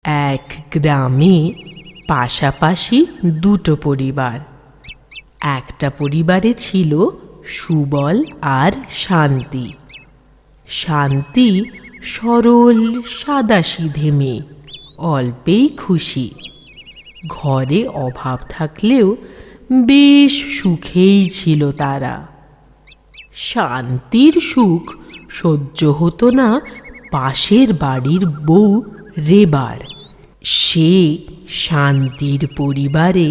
এক গ্রামে পাশাপাশি দুটো পরিবার। একটা পরিবারে ছিল সুবল আর শান্তি। শান্তি সরল সাদাসিধে মেয়ে, অল্পেই খুশি। ঘরে অভাব থাকলেও বেশ সুখেই ছিল তারা। শান্তির সুখ সহ্য হতো না পাশের বাড়ির বউ রেবার। সে শান্তির পরিবারে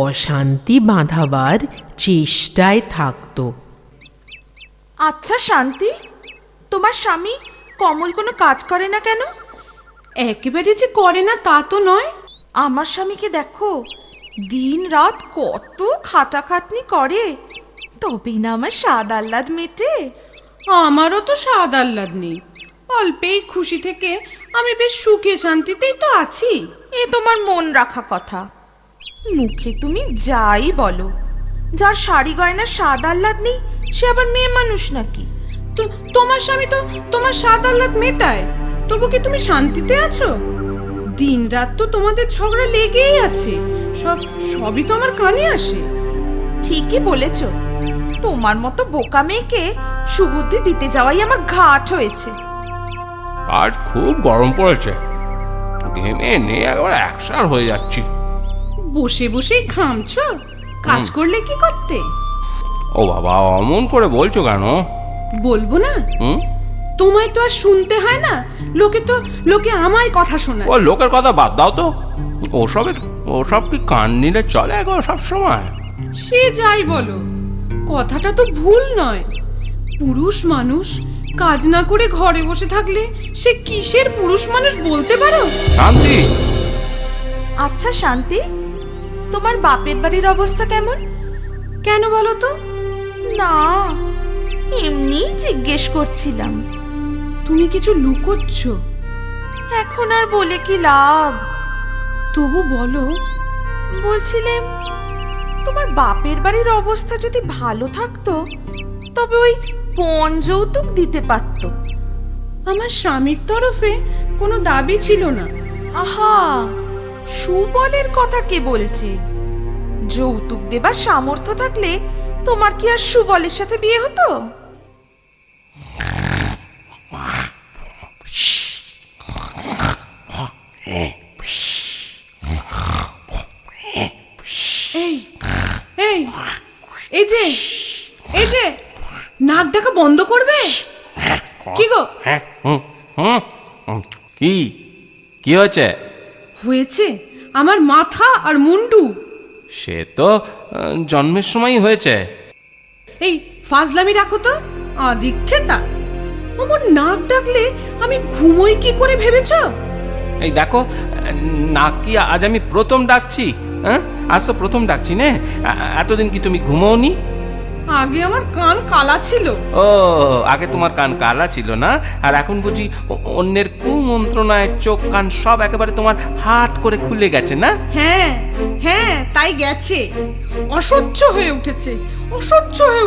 অশান্তি বাঁধাবার চেষ্টায় থাকত। আচ্ছা শান্তি, তোমার স্বামী কমল কোনো কাজ করে না কেন? একেবারে যে করে না তা তো নয়। আমার স্বামীকে দেখো, দিন রাত কত খাটাখাটনি করে, তবেই না আমার স্বাদ আহ্লাদ মেটে। আমারও তো স্বাদ আহ্লাদ নেই, অল্পেই খুশি থেকে আমি বেশ সুখে শান্তিতেই তো আছি। এ তোমার মন রাখা কথা। মুখে তুমি যাই বলো, যার শাড়ি গয়নার স্বাদ আহ্লাদ নেই সে আবার মেয়ে মানুষ নাকি? তো তোমার স্বামী তো তোমার স্বাদ আহ্লাদ মেটায়, তবু কি তুমি শান্তিতে আছো? দিন রাত তো তোমাদের ঝগড়া লেগেই আছে, সবই তো আমার কানে আসে। ঠিকই বলেছ, তোমার মতো বোকা মেয়েকে সুবুদ্ধি দিতে যাওয়াই আমার ঘাট হয়েছে। আজ খুব গরম পড়েছে, ঘেমে নিয়ে একবার একসার হয়ে যাচ্ছি। বসে বসেই ঘামছো, কাজ করলে কি করতে? ও বাবা, অমন করে বলছো কেন? বলবো না? তোমায় তো আর শুনতে হয় না, লোকে আমায় কথা শোনায়। ও লোকের কথা বাদ দাও তো, ওসব কি কান নিলে চলে গো সব সময়? সে যাই বলো, কথাটা তো ভুল নয়। পুরুষ মানুষ কাজ না করে ঘরে বসে থাকলে সে কিসের পুরুষ মানুষ বলতে পারো? শান্তি, আচ্ছা শান্তি, তোমার বাপের বাড়ির অবস্থা কেমন? কেন বলো তো? না, এমনি জিজ্ঞেস করছিলাম। তুমি কিছু লুকোচ্ছ? এখন আর বলে কি লাভ? তবু বলো। বলছিলে তোমার বাপের বাড়ির অবস্থা যদি ভালো থাকতো তবে ওই পণ যৌতুক দিতে পারতো। আমার স্বামীর তরফে কোনো দাবি ছিল না। আহা, সুবলের কথা কে বলছে? যৌতুক দেবার সামর্থ্য থাকলে তোমার কি আর সুবলের সাথে বিয়ে হতো? এই যে নাক ডাকা বন্ধ করবে। কি গো? কি হয়েছে? হয়েছে আমার মাথা আর মুন্ডু। সে তো জন্মের সময়ই হয়েছে। এই ফাজলামি রাখো তো, আদিক্ষেতা। আমার নাক ডাকলে আমি ঘুমোই কি করে ভেবেছো? এই দেখো, নাক কি আজ আমি প্রথম ডাকছি? হ্যাঁ, আজ তো প্রথম ডাকছি না। এতদিন কি তুমি ঘুমোওনি? আগে আমার কান কালা ছিল। ও, আগে তোমার কান কালা ছিল না, আর এখন বুঝি অন্যের কুমন্ত্রণায় চোখ কান সব একেবারে তোমার হাট করে খুলে গেছে না? হ্যাঁ হ্যাঁ, তাই গেছে। অসহ্য হয়ে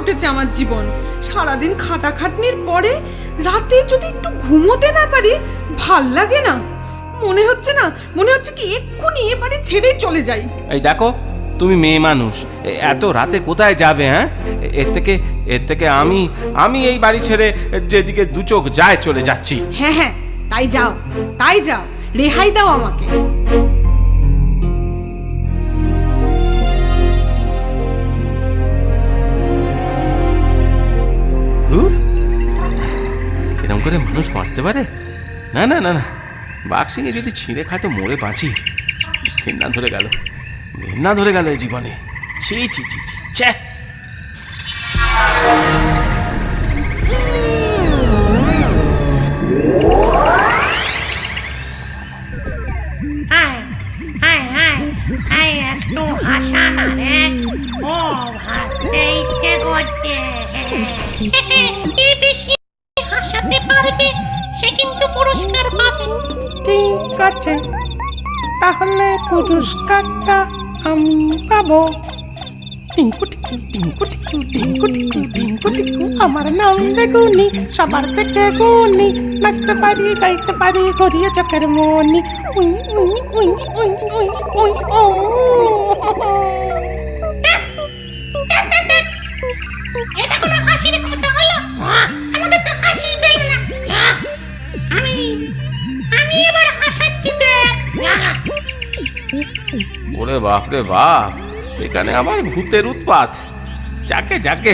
উঠেছে আমার জীবন। সারাদিন খাটাখাটনির পরে রাতে যদি একটু ঘুমোতে না পারি ভাল লাগে না। মনে হচ্ছে কি এক্ষুনি এ বাড়ি ছেড়ে চলে যাই। এই দেখো, তুমি মেয়ে মানুষ, এত রাতে কোথায় যাবে? হ্যাঁ, এর থেকে আমি এই বাড়ি ছেড়ে যেদিকে দু চোখ যায় চলে যাচ্ছি। হ্যাঁ, তাই যাও, রেহাই দাও আমাকে। এরকম করে মানুষ বাঁচতে পারে? না না না না, বাঘসিংহে যদি ছিঁড়ে খায় তো মরে বাঁচি। ঘেন্না ধরে গেল এই জীবনে। ছি ছি ছি ছি, ছ্যা। একটু হাসা না রে, ও হাসতে ইচ্ছে করছে। বেশি হাসাতে পারবে সে কিন্তু পুরস্কার পাবে। ঠিক আছে, তাহলে পুরস্কারটা আমি পাবো। টিঙ্কু টিকু টিঙ্কু টিকু টিঙ্কু টিকু টিঙ্কু টিকু আমার নাম বেগুনি সবার থেকে গুনি নাচতে পারি গাইতে পারি গড়িয়ে চোখের মনি উই উই উই উই উই উই ও এটা কোনো হাসির কথা হলো? আমাদের তো হাসি পেল না। আমি আমি এবার হাসাচ্ছি দেখ। ওরে বাপ রে বাপ, এখানে আমার ভূতের উৎপাত। যাকে যাকে,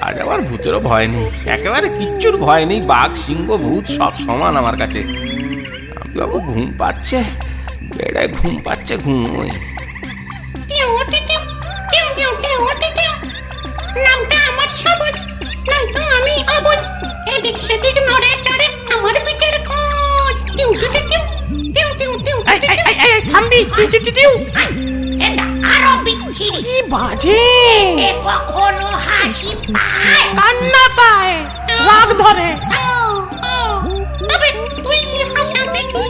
আজ আমার ভূতেরও ভয় নেই, একেবারে কিচ্ছুর ভয় নেই। বাঘ সিংহ ভূত সব সমান আমার কাছে। আমি বাবু ঘুম পাচ্ছে, বেড়ায় ঘুম পাচ্ছে, ঘুমোই। নামটা আমার সবুজ, নয়তো আমি অবুজ। এদিক সেদিক নড়ে চড়ে আমার পিঠের খোঁজ। টিউ টিউ টিউ টিউ টিউ টিউ। থামবি টিউ এটা আরো বিচ্ছিরি। কি বাজে এ কখনো হাসি পায়? কান্না পায়, রাগ ধরে। তবে তুই হাসা দেখি।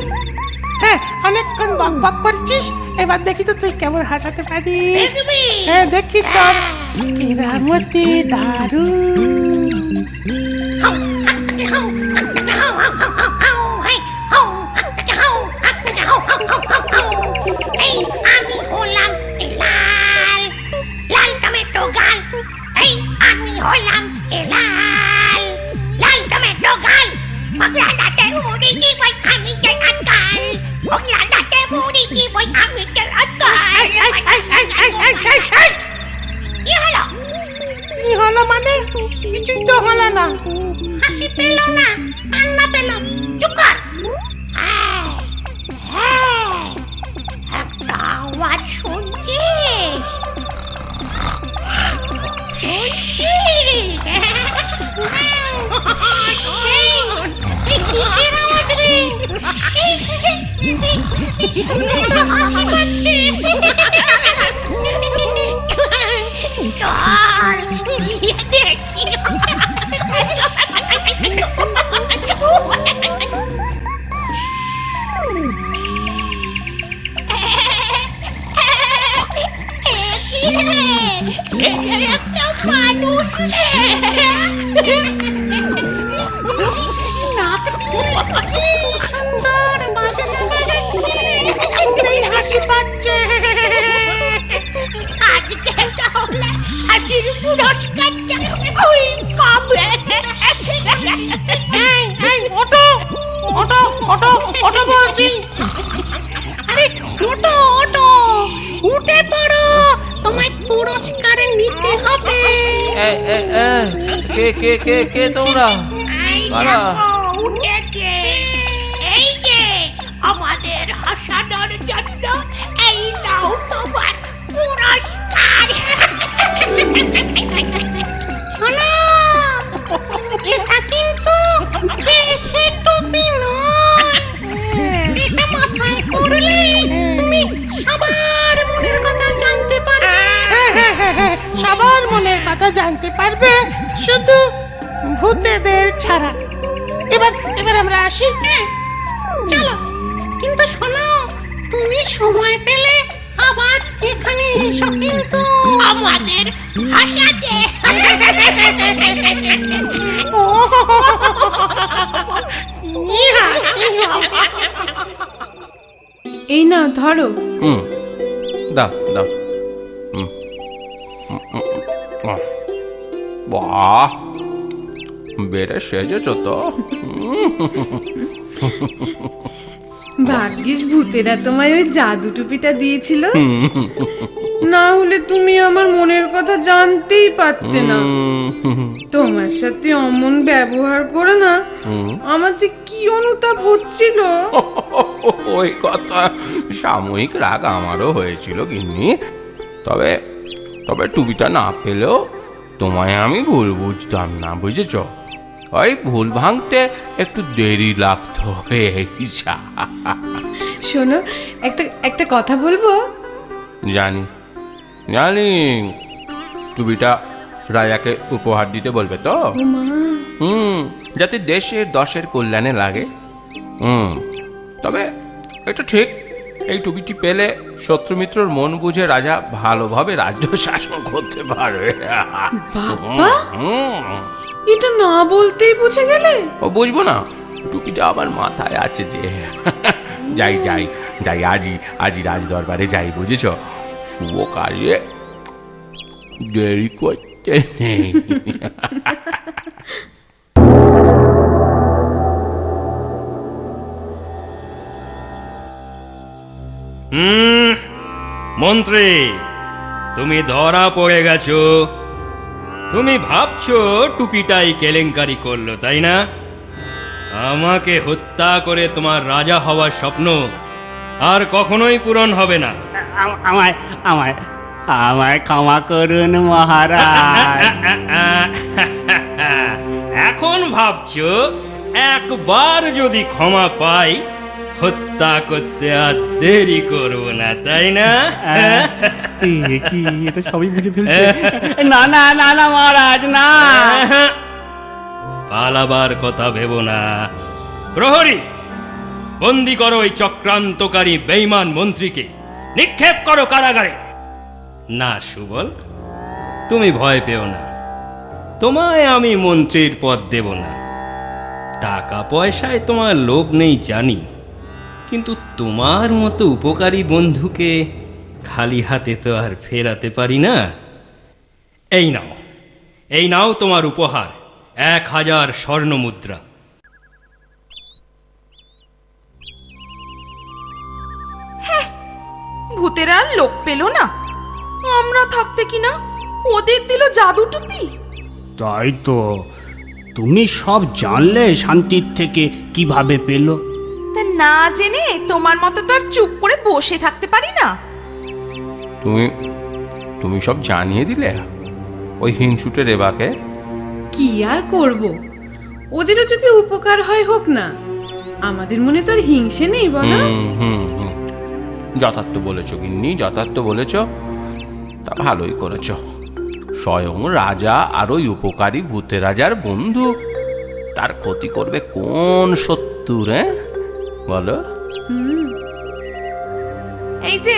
হ্যাঁ, অনেকক্ষণ বক বক করছিস, এবার দেখি তো তুই কেমন হাসাতে পারিস। দেখবি? হ্যাঁ, দেখি তোর কেরামতি দারুণ। এই আমি হলাম লাল লাল টমেটো গাল। এই আমি হলাম লাল লাল টমেটো গাল। পগলা দাঁতের মুড়ি কি বই আমি যে আজকাল। পগলা দাঁতের মুড়ি কি বই আমি যে আজকাল। কি হলো? কি হলো মানে? কিছুই তো হলো না। হাসি পেল না, কান্না পেল। চুপ কর। একটা আওয়াজ শুনছিস? কিসের আওয়াজ রে? শুনে তো হাসি পাচ্ছে। চল গিয়ে দেখি। একটা মানুষ সুন্দর বাজনা বাজাচ্ছে, হাসি পাচ্ছে। আজকে তাহলে হাসির পুরস্কারটা ওই পাবে। ওটো ওটো ওটো ওটো বলছি। আরে ওটো ওটো, উঠে পড়ো, তোমায় পুরস্কার নিতে হবে। কে কে কে কে তোমরা? এই কারা? দেখো, উঠেছে। এই যে আমাদের হাসানোর জন্য এই নাও তোমার পুরস্কার। শোনো, এটা কিন্তু দেশে টুপি নয়। এটা মাথায় পড়লে তুমি সবার মনের কথা জানতে পারবে। সবার মনের কথা জানতে পারবে, শুধু ভূতেদের ছাড়া। এবার এবার আমরা আসি। চলো, কিন্তু শোনো, তুমি সময় পেলে আবার এখানে এসো, কিন্তু আমাদের হাসাতে। এই না ধরো। দাও দাও। বাহ, বেড়ে সেজেছ তো। ভাগ্যিস ভূতেরা তোমায় ওই জাদু টুপিটা দিয়েছিল, না হলে তুমি আমার মনের কথা জানতেই পারতে না। তোমার সাথে অমন ব্যবহার করে না আমার যে কি অনুতাপ হচ্ছিল। ওই কথা সাময়িক রাগ আমারও হয়েছিল গিন্নি। তবে তবে টুপিটা না পেলেও তোমায় আমি ভুল বুঝতাম না, বুঝেছ? ওই ভুল ভাঙতে একটু দেরি লাগতো। শোনো, একটা একটা কথা বলবো। জানি জানি, টুপিটা রাজাকে উপহার দিতে বলবে তো? ও মা, যাতে দেশের দশের কল্যাণে লাগে। তবে এটা ঠিক, এই টুপিটি পেলে শত্রুমিত্রর মন বুঝে রাজা ভালোভাবে রাজ্য শাসন করতে পারবে। বাবা হুম, এটা না বলতেই বুঝে গেলে? ও বুঝবো না, টুপিটা আমার মাথায় আছে যে। যাই যাই যাই, আজই রাজ দরবারে যাই, বুঝেছ? শুভ কাজে দেরি করতে নেই। মন্ত্রী, তুমি ধরা পড়ে গেছো। তুমি ভাবছো টুপিটাই কেলেঙ্কারি করলো, তাই না? আমাকে হত্যা করে তোমার রাজা হওয়ার স্বপ্ন আর কখনোই পূরণ হবে না। আমায় আমায় আমায় ক্ষমা করুন মহারাজ। এখন ভাবছো একবার যদি ক্ষমা পাই হত্যা করতে আর দেরি করবো না, তাই না? কি এটা সবই বুঝে ফেলছে। না না না না মহারাজ, না। পালাবার কথা ভেবো না। প্রহরী, বন্দি করো ওই চক্রান্তকারী বেঈমান মন্ত্রীকে, নিক্ষেপ করো কারাগারে। না সুবল, তুমি ভয় পেও না, তোমায় আমি মন্ত্রীর পদ দেব না। টাকা পয়সায় তোমার লোভ নেই জানি, কিন্তু তোমার মতো উপকারী বন্ধুকে খালি হাতে তো আর ফেরাতে পারি না। এই নাও তোমার উপহার, 1000 স্বর্ণ মুদ্রা। ভূতেরা আর লোক পেল না, আমরা থাকতে কিনা ওদের দিল জাদু টুপি। তাই তো, তুমি সব জানলে শান্তির থেকে কিভাবে পেল? তা না জেনে তোমার মতো তো আর চুপ করে বসে থাকতে পারি না। তুমি সব জানিয়ে দিলে ওই হিংসুটে রেবাকে? কি আর করব, ওদেরও যদি উপকার হয় হোক না, আমাদের মনে তো আর হিংসে নেই বলো। যথার্থ বলেছ গিন্নি, যথার্থ বলেছ। তা ভালোই করেছ। স্বয়ং রাজা আর ওই উপকারী ভূতে রাজার বন্ধু, তার ক্ষতি করবে কোন শত্রুর? বলো। এই যে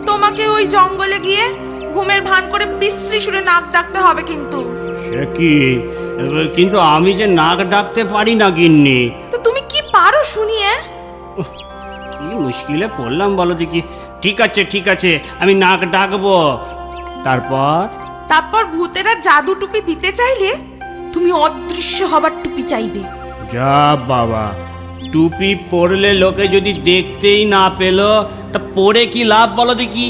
তোমাকে ওই জঙ্গলে গিয়ে ঘুমের ভান করে বিশ্রী সুরে নাক ডাকতে হবে কিন্তু। সে কি, কিন্তু আমি যে নাক ডাকতে পারি না গিন্নি। তো তুমি কি পারো শুনিয়ে? কি মুশকিলে পড়লাম বলো দেখি। ঠিক আছে ঠিক আছে, আমি নাক ডাকবো। তারপর ভূতেরা জাদু টুপি দিতে চাইলে তুমি অদৃশ্য হবার টুপি চাইবে। যা বাবা, টুপি পরলে লোকে যদি দেখতেই না পেল, তা পরে কি লাভ বলো দেখি?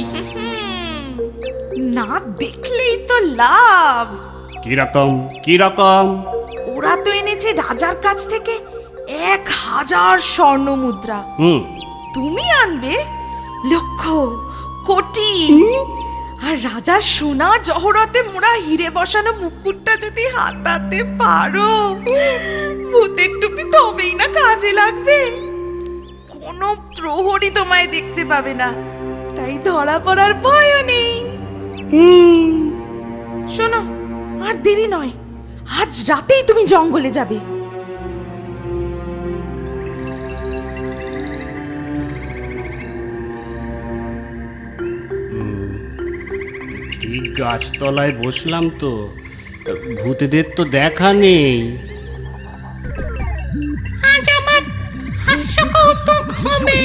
না দেখলেই তো লাভ। কিরকম কিরকম? ওরা তো এনেছে রাজার কাছ থেকে 1000 স্বর্ণ মুদ্রা। তুমি আনবে লক্ষ কোটি। আর রাজার সোনা জহরতে মোড়া হিরে বসানো মুকুটটা যদি হাতাতে পারো, ভূতের টুপি তবেই না কাজে লাগবে। কোনো প্রহরী তোমায় দেখতে পাবে না, তাই ধরা পড়ার ভয়ও নেই। শোনো, আর দেরি নয়, আজ রাতেই তুমি জঙ্গলে যাবে। ঠিক গাছতলায় বসলাম তো, ভূতেদের তো দেখা নেই। আজ আমার হাস্য কৌতুক হবে,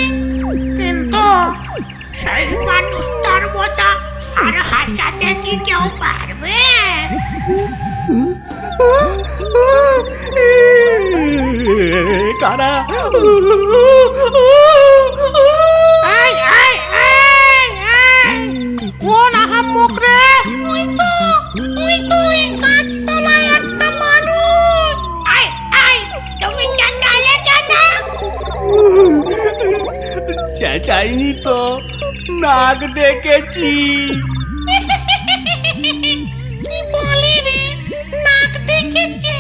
কিন্তু সেই মানুষটার মতো আর হাসাতে কি কেউ পারবে? কারা? কোন আহাম্মক রে? তুই তো এই গাছতলায় একটা মানুষ। তুমি জানালে কেন? চেঁচাইনি তো, নাক ডেকেছি। কি বলি রে, নাক ডেকেছে?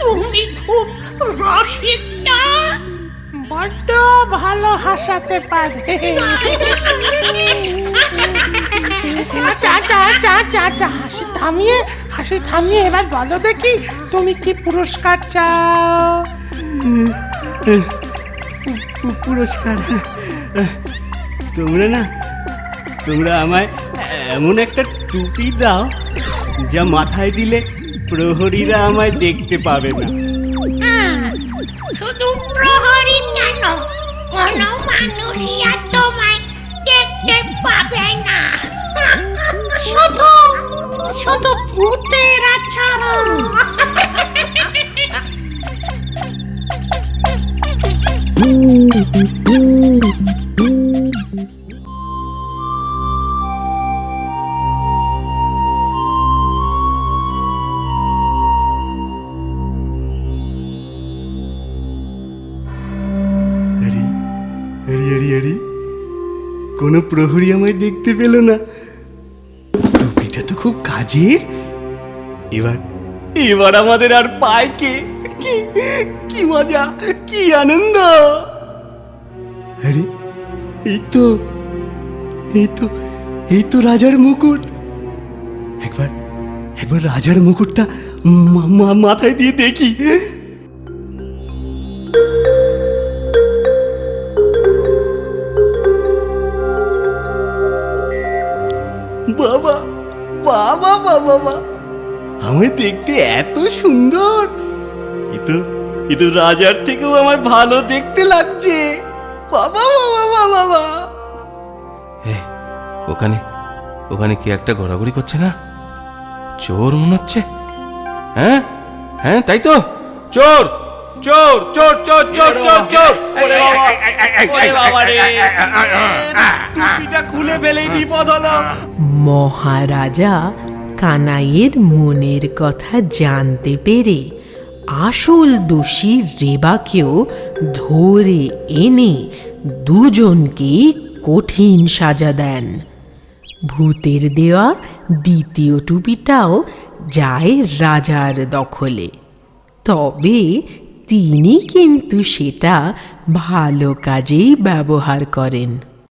তুমি খুব রসিক না? বড্ড ভালো হাসাতে পারে। হাসি থামিয়ে এবার বলো দেখি, তুমি কি পুরস্কার চাও? পুরস্কার। তোমরা আমায় এমন একটা টুপি দাও যা মাথায় দিলে প্রহরীরা আমায় দেখতে পাবে না। শুধু প্রহরী কেন, কোনো মানুষই আর তোমায় দেখতে পাবে না। শুধু ভূতেরা ছাড়া। কোনো প্রহরী আমায় দেখতে পেল না। টুপিটা তো খুব কাজের। এবার আমাদের আর পায় কে? কি মজা, কি আনন্দ! আরে এই তো রাজার মুকুট। একবার রাজার মুকুটটা মাথায় দিয়ে দেখি। বাবা বাবা বাবা বাবা, আমায় দেখতে এত সুন্দর! এ তো রাজার থেকেও আমায় ভালো দেখতে লাগছে। বাবা বাবা বাবা বাবা। ওখানে কি একটা ঘোরাঘুরি করছে না? চোর মনে হচ্ছে। হ্যাঁ হ্যাঁ, তাই তো, চোর চোর চোর চোর চোর চোর চোর। টুপিটা খুলে ফেলেই বিপদ হলো। মহারাজা কানাইয়ের মনের কথা জানতে পেরে আসল দোষী রেবাকেও ধরে এনে দুজনকেই কঠিন সাজা দেন। ভূতের দেওয়া দ্বিতীয় টুপিটাও যায় রাজার দখলে, তবে তিনি কিন্তু সেটা ভালো কাজেই ব্যবহার করেন।